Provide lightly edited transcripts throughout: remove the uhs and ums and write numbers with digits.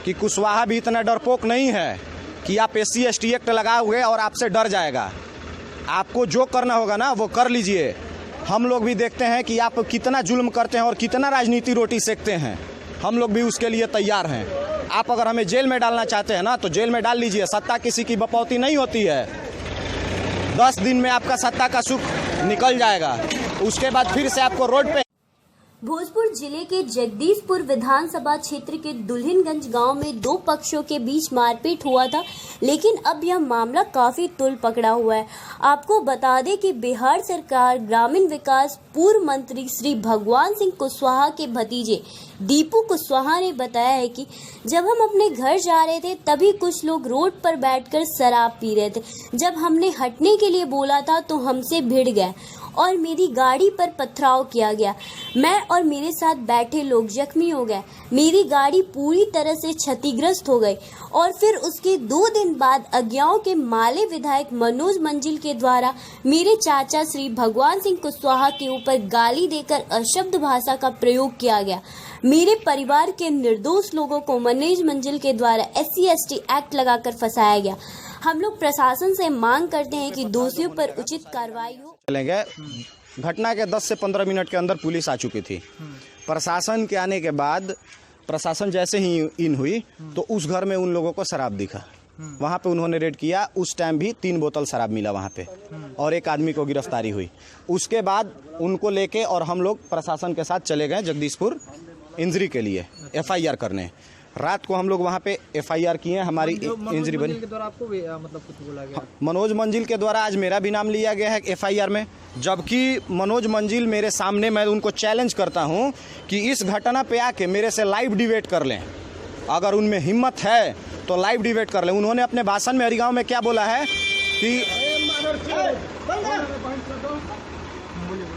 कि कुशवाहा भी इतना डरपोक नहीं है कि आप SC/ST एक्ट लगाओगे और आपसे डर जाएगा। आपको जो करना होगा ना वो कर लीजिए। हम लोग भी देखते हैं कि आप कितना जुल्म करते हैं और कितना राजनीति रोटी सेकते हैं। हम लोग भी उसके लिए तैयार हैं। आप अगर हमें जेल में डालना चाहते हैं ना तो जेल में डाल लीजिए। सत्ता किसी की बपौती नहीं होती है। 10 दिन में आपका सत्ता का सुख निकल जाएगा, उसके बाद फिर से आपको रोड पे। भोजपुर जिले के जगदीशपुर विधानसभा क्षेत्र के दुल्हिनगंज गांव में 2 पक्षों के बीच मारपीट हुआ था, लेकिन अब यह मामला काफी तूल पकड़ा हुआ है। आपको बता दें कि बिहार सरकार ग्रामीण विकास पूर्व मंत्री श्री भगवान सिंह कुशवाहा के भतीजे दीपू कुशवाहा ने बताया है कि जब हम अपने घर जा रहे थे तभी कुछ लोग रोड पर बैठकर शराब पी रहे थे। जब हमने हटने के लिए बोला था तो हमसे भिड़ गए और मेरी गाड़ी पर पथराव किया गया। मैं और मेरे साथ बैठे लोग जख्मी हो गए। मेरी गाड़ी पूरी तरह से क्षतिग्रस्त हो गई और फिर उसके 2 दिन बाद अज्ञाओं के माले विधायक मनोज मंजिल के द्वारा मेरे चाचा श्री भगवान सिंह कुशवाहा के ऊपर गाली देकर अशब्द भाषा का प्रयोग किया गया। मेरे परिवार के निर्दोष लोगों को मनोज मंजिल के द्वारा SC/ST एक्ट लगाकर फंसाया गया। हम लोग प्रशासन से मांग करते हैं कि दोषियों पर उचित कार्रवाई हो। चलेंगे। घटना के 10 से 15 मिनट के अंदर पुलिस आ चुकी थी। प्रशासन के आने के बाद प्रशासन जैसे ही इन हुई तो उस घर में उन लोगों को शराब दिखा। वहाँ पे उन्होंने रेड किया। उस टाइम भी 3 बोतल शराब मिला वहाँ पे और एक आदमी को गिरफ्तारी हुई। उसके बाद उनको लेके और हम लोग प्रशासन के साथ चले गए जगदीशपुर इंजरी के लिए FIR करने। रात को हम लोग वहाँ पे FIR किए। हमारी इंजरी बनी। आपको मतलब कुछ बोला गया? मनोज मंजिल के द्वारा आज मेरा भी नाम लिया गया है FIR में, जबकि मनोज मंजिल मेरे सामने, मैं उनको चैलेंज करता हूँ कि इस घटना पे आके मेरे से लाइव डिबेट कर लें। अगर उनमें हिम्मत है तो लाइव डिबेट कर लें। उन्होंने अपने भाषण में हरिगांव में क्या बोला है कि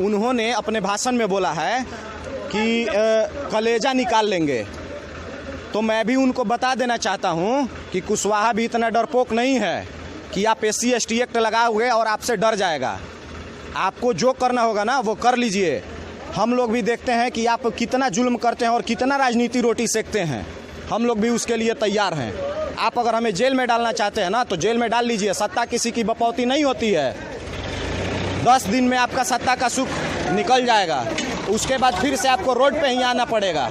उन्होंने अपने भाषण में बोला है कि कलेजा निकाल लेंगे। तो मैं भी उनको बता देना चाहता हूं कि कुशवाहा भी इतना डरपोक नहीं है कि आप SC/ST एक्ट लगाओगे और आपसे डर जाएगा। आपको जो करना होगा ना वो कर लीजिए। हम लोग भी देखते हैं कि आप कितना जुल्म करते हैं और कितना राजनीति रोटी सेकते हैं। हम लोग भी उसके लिए तैयार हैं। आप अगर हमें जेल में डालना चाहते हैं ना तो जेल में डाल लीजिए। सत्ता किसी की बपौती नहीं होती है। 10 दिन में आपका सत्ता का सुख निकल जाएगा, उसके बाद फिर से आपको रोड पे ही आना पड़ेगा।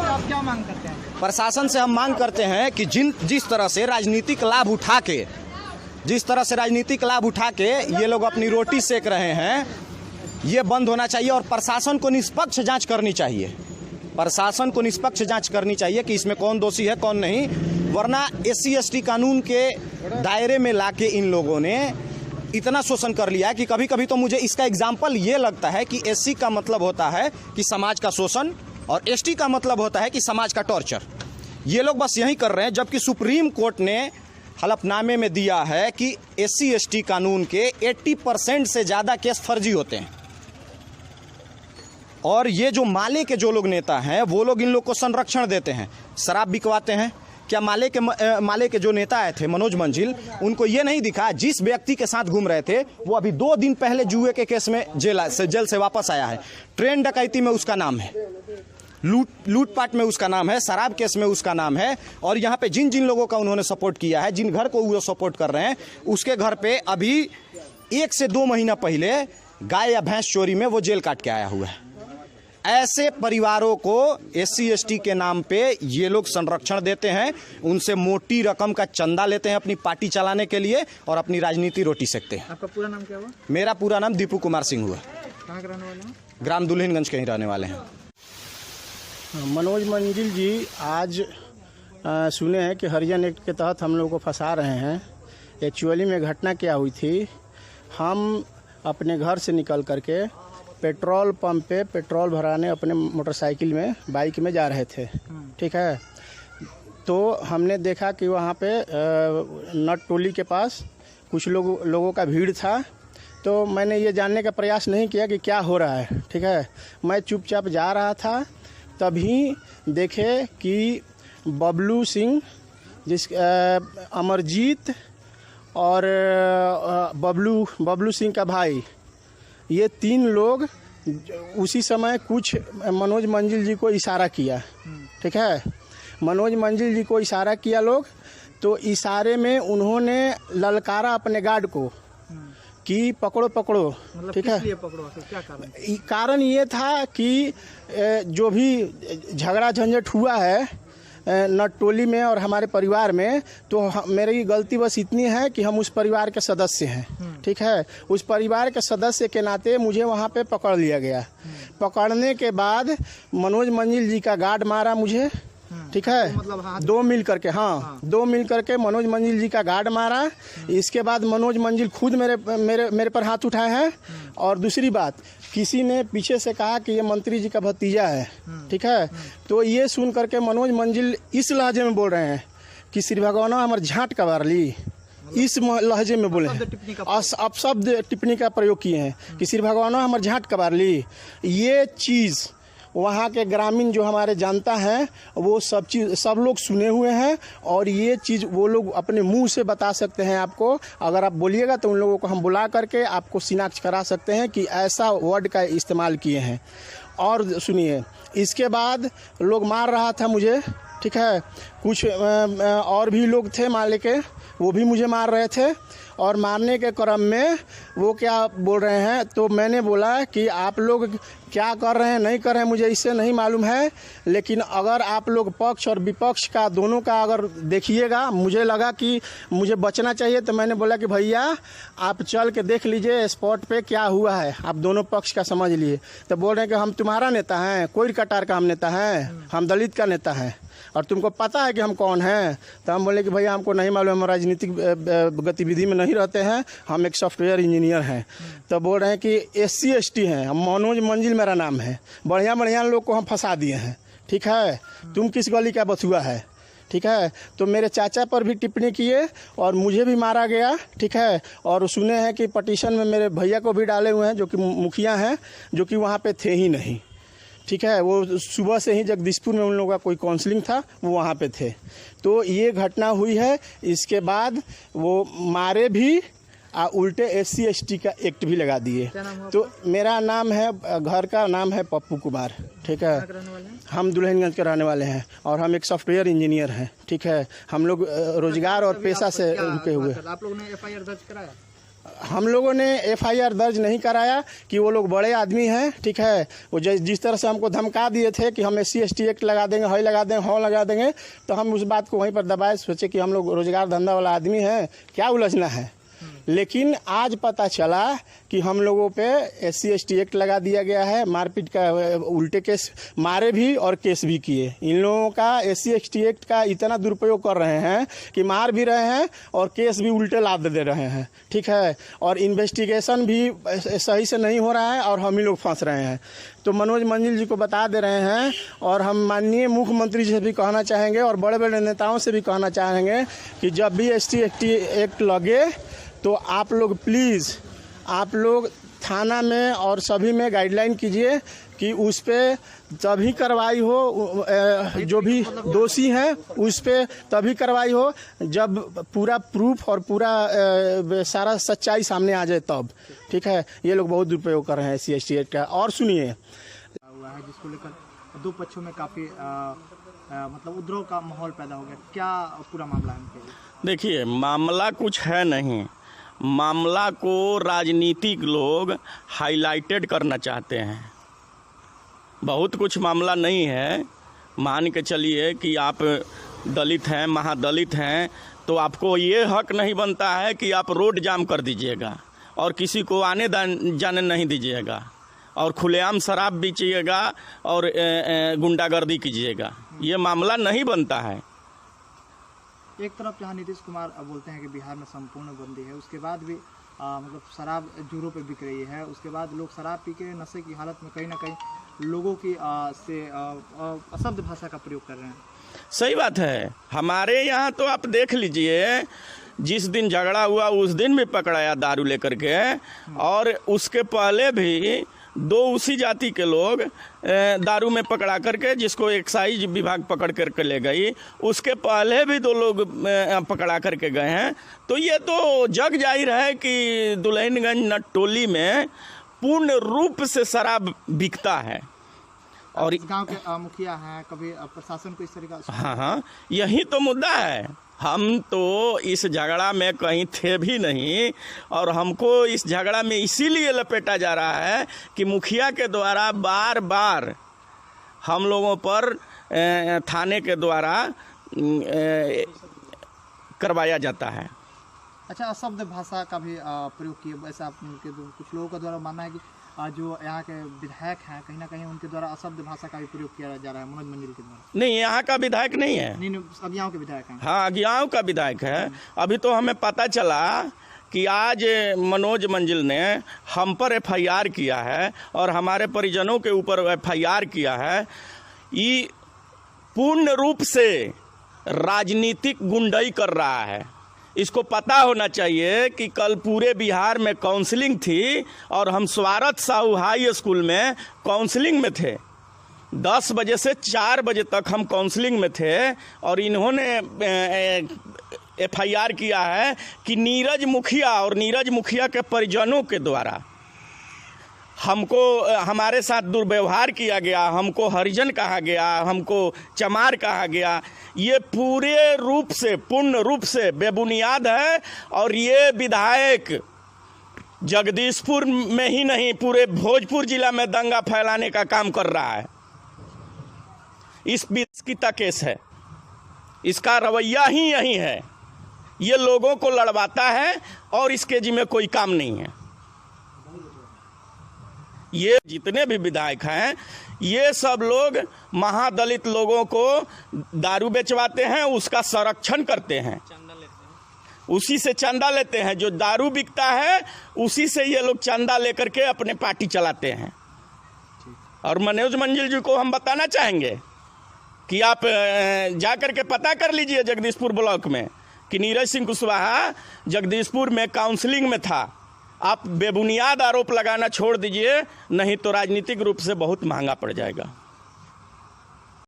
आप क्या मांग करते हैं? प्रशासन से हम मांग करते हैं कि जिस तरह से राजनीतिक लाभ उठा के ये लोग अपनी रोटी सेक रहे हैं, ये बंद होना चाहिए और प्रशासन को निष्पक्ष जांच करनी चाहिए। प्रशासन को निष्पक्ष जांच करनी चाहिए कि इसमें कौन दोषी है कौन नहीं, वरना SC/ST कानून के दायरे में लाके इन लोगों ने इतना शोषण कर लिया कि कभी कभी तो मुझे इसका एग्जाम्पल ये लगता है कि SC का मतलब होता है कि समाज का शोषण और ST का मतलब होता है कि समाज का टॉर्चर। ये लोग बस यही कर रहे हैं, जबकि सुप्रीम कोर्ट ने हलफनामे में दिया है कि SC/ST कानून के 80% से ज़्यादा केस फर्जी होते हैं। और ये जो माले के जो लोग नेता हैं वो लोग इन लोग को संरक्षण देते हैं, शराब बिकवाते हैं। क्या माले के जो नेता आए थे मनोज मंजिल, उनको ये नहीं दिखा जिस व्यक्ति के साथ घूम रहे थे वो अभी 2 दिन पहले जुए के केस में जेल से वापस आया है। ट्रेन डकैती में उसका नाम है, लूटपाट में उसका नाम है, शराब केस में उसका नाम है। और यहाँ पे जिन लोगों का उन्होंने सपोर्ट किया है, जिन घर को वो सपोर्ट कर रहे हैं, उसके घर पे अभी 1 से 2 महीना पहले गाय या भैंस चोरी में वो जेल काट के आया हुआ है। ऐसे परिवारों को SC/ST के नाम पे ये लोग संरक्षण देते हैं, उनसे मोटी रकम का चंदा लेते हैं अपनी पार्टी चलाने के लिए और अपनी राजनीति रोटी सेकते हैं। आपका पूरा नाम क्या हुआ? मेरा पूरा नाम दीपू कुमार सिंह हुआ। कहाँ के रहने वाले हैं? ग्राम दुल्हिनगंज के ही रहने वाले हैं। मनोज मंजिल जी आज सुने हैं कि हरिजन एक्ट के तहत हम लोग को फंसा रहे हैं। एक्चुअली में घटना क्या हुई थी, हम अपने घर से निकल करके पेट्रोल पंप पे पेट्रोल भराने अपने मोटरसाइकिल में बाइक में जा रहे थे, ठीक है। तो हमने देखा कि वहाँ पे नट टोली के पास कुछ लोगों का भीड़ था। तो मैंने ये जानने का प्रयास नहीं किया कि क्या हो रहा है, ठीक है। मैं चुपचाप जा रहा था, तभी देखे कि बबलू सिंह अमरजीत और बबलू सिंह का भाई, ये 3 लोग उसी समय कुछ मनोज मंजिल जी को इशारा किया ठीक है। मनोज मंजिल जी को इशारा किया लोग, तो इशारे में उन्होंने ललकारा अपने गार्ड को कि पकड़ो पकड़ो, मतलब ठीक किस है। लिए पकड़ो आखिर, क्या कारण? कारण ये था कि जो भी झगड़ा झंझट हुआ है नटटोली में और हमारे परिवार में, तो मेरी गलती बस इतनी है कि हम उस परिवार के सदस्य हैं, ठीक है। उस परिवार के सदस्य के नाते मुझे वहाँ पे पकड़ लिया गया। पकड़ने के बाद मनोज मंजिल जी का गार्ड मारा मुझे, ठीक है। मतलब हाँ, दो मिल करके, हाँ, दो मिल करके मनोज मंजिल जी का गार्ड मारा। इसके बाद मनोज मंजिल खुद मेरे पर हाथ उठाए हैं। और दूसरी बात, किसी ने पीछे से कहा कि ये मंत्री जी का भतीजा है, ठीक है। तो ये सुन करके मनोज मंजिल इस लहजे में बोल रहे हैं कि श्री भगवान हमारे झाट का बार ली, इस लहजे में बोले हैं, अपशब्द टिप्पणी का प्रयोग किए हैं कि श्री भगवान हमारे झाट का बार ली। ये चीज़ वहाँ के ग्रामीण जो हमारे जानता हैं वो सब लोग सुने हुए हैं, और ये चीज़ वो लोग अपने मुंह से बता सकते हैं आपको। अगर आप बोलिएगा तो उन लोगों को हम बुला करके आपको शिनाख्त करा सकते हैं कि ऐसा वर्ड का इस्तेमाल किए हैं। और सुनिए, इसके बाद लोग मार रहा था मुझे, ठीक है। कुछ और भी लोग थे माले के, वो भी मुझे मार रहे थे। और मारने के क्रम में वो क्या बोल रहे हैं, तो मैंने बोला कि आप लोग क्या कर रहे हैं नहीं कर रहे हैं मुझे इससे नहीं मालूम है, लेकिन अगर आप लोग पक्ष और विपक्ष का दोनों का अगर देखिएगा, मुझे लगा कि मुझे बचना चाहिए, तो मैंने बोला कि भैया आप चल के देख लीजिए स्पॉट पे क्या हुआ है, आप दोनों पक्ष का समझ लिए। तो बोल रहे हैं कि हम तुम्हारा नेता हैं, कोई कटार का हम नेता हैं, हम दलित का नेता हैं, और तुमको पता है कि हम कौन हैं। तो हम बोले कि भैया हमको नहीं मालूम, हम राजनीतिक गतिविधि में नहीं रहते हैं, हम एक सॉफ्टवेयर इंजीनियर हैं। तो बोल रहे हैं कि SC ST हैं, हम मनोज मंजिल मेरा नाम है, बढ़िया बढ़िया लोग को हम फंसा दिए हैं, ठीक है। तुम किस गली का बथुआ है, ठीक है। तो मेरे चाचा पर भी टिप्पणी किए और मुझे भी मारा गया, ठीक है। और सुने हैं कि पटिशन में मेरे भैया को भी डाले हुए हैं जो कि मुखिया हैं, जो कि वहाँ पे थे ही नहीं, ठीक है। वो सुबह से ही जगदीशपुर में उन लोगों का कोई काउंसलिंग था, वो वहाँ पे थे। तो ये घटना हुई है। इसके बाद वो मारे भी, उल्टे SC ST का एक्ट भी लगा दिए। तो मेरा नाम है, घर का नाम है पप्पू कुमार, ठीक है। हम दुल्हनगंज के रहने वाले हैं और हम एक सॉफ्टवेयर इंजीनियर हैं, ठीक है। हम लोग रोजगार और पेशा से रुके हुए। आप लोगों ने FIR दर्ज कराया? हम लोगों ने FIR दर्ज नहीं कराया कि वो लोग बड़े आदमी हैं, ठीक है। वो जिस तरह से हमको धमका दिए थे कि हम SC ST एक्ट लगा देंगे, हई लगा देंगे, हाँ लगा देंगे, तो हम उस बात को वहीं पर दबाए, सोचे कि हम लोग रोजगार धंधा वाला आदमी हैं, क्या उलझना है। लेकिन आज पता चला कि हम लोगों पे SC ST एक्ट लगा दिया गया है, मारपीट का उल्टे केस, मारे भी और केस भी किए। इन लोगों का SC ST एक्ट का इतना दुरुपयोग कर रहे हैं कि मार भी रहे हैं और केस भी उल्टे लाद दे रहे हैं, ठीक है। और इन्वेस्टिगेशन भी सही से नहीं हो रहा है और हम ही लोग फंस रहे हैं। तो मनोज मंजिल जी को बता दे रहे हैं, और हम माननीय मुख्यमंत्री जी से भी कहना चाहेंगे और बड़े बड़े नेताओं से भी कहना चाहेंगे कि जब भी SC ST एक्ट लगे तो आप लोग प्लीज़, आप लोग थाना में और सभी में गाइडलाइन कीजिए कि उस पे तभी कार्रवाई हो, जो भी दोषी हैं उस पे तभी कार्रवाई हो जब पूरा प्रूफ और पूरा सारा सच्चाई सामने आ जाए तब, ठीक है। ये लोग बहुत दुरुपयोग कर रहे हैं SC ST एक्ट का। और सुनिए, हुआ है जिसको लेकर दो पक्षों में काफ़ी मतलब उपद्रव का माहौल पैदा हो गया, क्या पूरा मामला है? देखिए, मामला कुछ है नहीं, मामला को राजनीतिक लोग हाईलाइटेड करना चाहते हैं। बहुत कुछ मामला नहीं है। मान के चलिए कि आप दलित हैं, महादलित हैं, तो आपको ये हक नहीं बनता है कि आप रोड जाम कर दीजिएगा और किसी को आने जाने नहीं दीजिएगा और खुलेआम शराब बेचिएगा और गुंडागर्दी कीजिएगा। ये मामला नहीं बनता है। एक तरफ जहाँ नीतीश कुमार बोलते हैं कि बिहार में संपूर्ण बंदी है, उसके बाद भी मतलब शराब जोरों पे बिक रही है, उसके बाद लोग शराब पी के नशे की हालत में कहीं ना कहीं लोगों की से अशब्द भाषा का प्रयोग कर रहे हैं। सही बात है। हमारे यहाँ तो आप देख लीजिए, जिस दिन झगड़ा हुआ उस दिन भी पकड़ाया दारू लेकर के, और उसके पहले भी दो उसी जाति के लोग दारू में पकड़ा करके, जिसको एक्साइज विभाग पकड़ करके ले गई, उसके पहले भी दो लोग पकड़ा करके गए हैं। तो ये तो जग जाहिर है कि दुल्हिनगंज नटटोली में पूर्ण रूप से शराब बिकता है। और इस गांव के मुखिया हैं, कभी प्रशासन को इस तरीका से? हाँ, यही तो मुद्दा है। हम तो इस झगड़ा में कहीं थे भी नहीं, और हमको इस झगड़ा में इसीलिए लपेटा जा रहा है कि मुखिया के द्वारा बार बार हम लोगों पर थाने के द्वारा करवाया जाता है। अच्छा, अशब्द भाषा का भी प्रयोग किया, ऐसा कुछ लोगों का द्वारा मानना है कि जो यहाँ के विधायक हैं कहीं ना कहीं उनके द्वारा अशब्द भाषा का भी प्रयोग किया जा रहा है मनोज मंजिल के द्वारा। नहीं, यहाँ का विधायक नहीं है। नहीं, अगियाओं के विधायक हैं। हाँ, अगियाओं का विधायक है। अभी तो हमें पता चला कि आज मनोज मंजिल ने हम पर FIR किया है और हमारे परिजनों के ऊपर FIR किया है। ये पूर्ण रूप से राजनीतिक गुंडाई कर रहा है। इसको पता होना चाहिए कि कल पूरे बिहार में काउंसलिंग थी और हम स्वारथ साहू हाई स्कूल में काउंसलिंग में थे। 10 बजे से 4 बजे तक हम काउंसलिंग में थे और इन्होंने FIR किया है कि नीरज मुखिया और नीरज मुखिया के परिजनों के द्वारा हमको हमारे साथ दुर्व्यवहार किया गया, हमको हरिजन कहा गया, हमको चमार कहा गया। ये पूरे रूप से पूर्ण रूप से बेबुनियाद है और ये विधायक जगदीशपुर में ही नहीं पूरे भोजपुर जिला में दंगा फैलाने का काम कर रहा है। इस बीच की केस है, इसका रवैया ही यही है। ये लोगों को लड़वाता है और इसके जिम्मे कोई काम नहीं है। ये जितने भी विधायक हैं ये सब लोग महादलित लोगों को दारू बेचवाते हैं, उसका संरक्षण करते हैं, उसी से चंदा लेते हैं। जो दारू बिकता है उसी से ये लोग चंदा लेकर के अपने पार्टी चलाते हैं। और मनोज मंजिल जी को हम बताना चाहेंगे कि आप जा कर के पता कर लीजिए जगदीशपुर ब्लॉक में कि नीरज सिंह कुशवाहा जगदीशपुर में काउंसलिंग में था। आप बेबुनियाद आरोप लगाना छोड़ दीजिए, नहीं तो राजनीतिक रूप से बहुत महंगा पड़ जाएगा।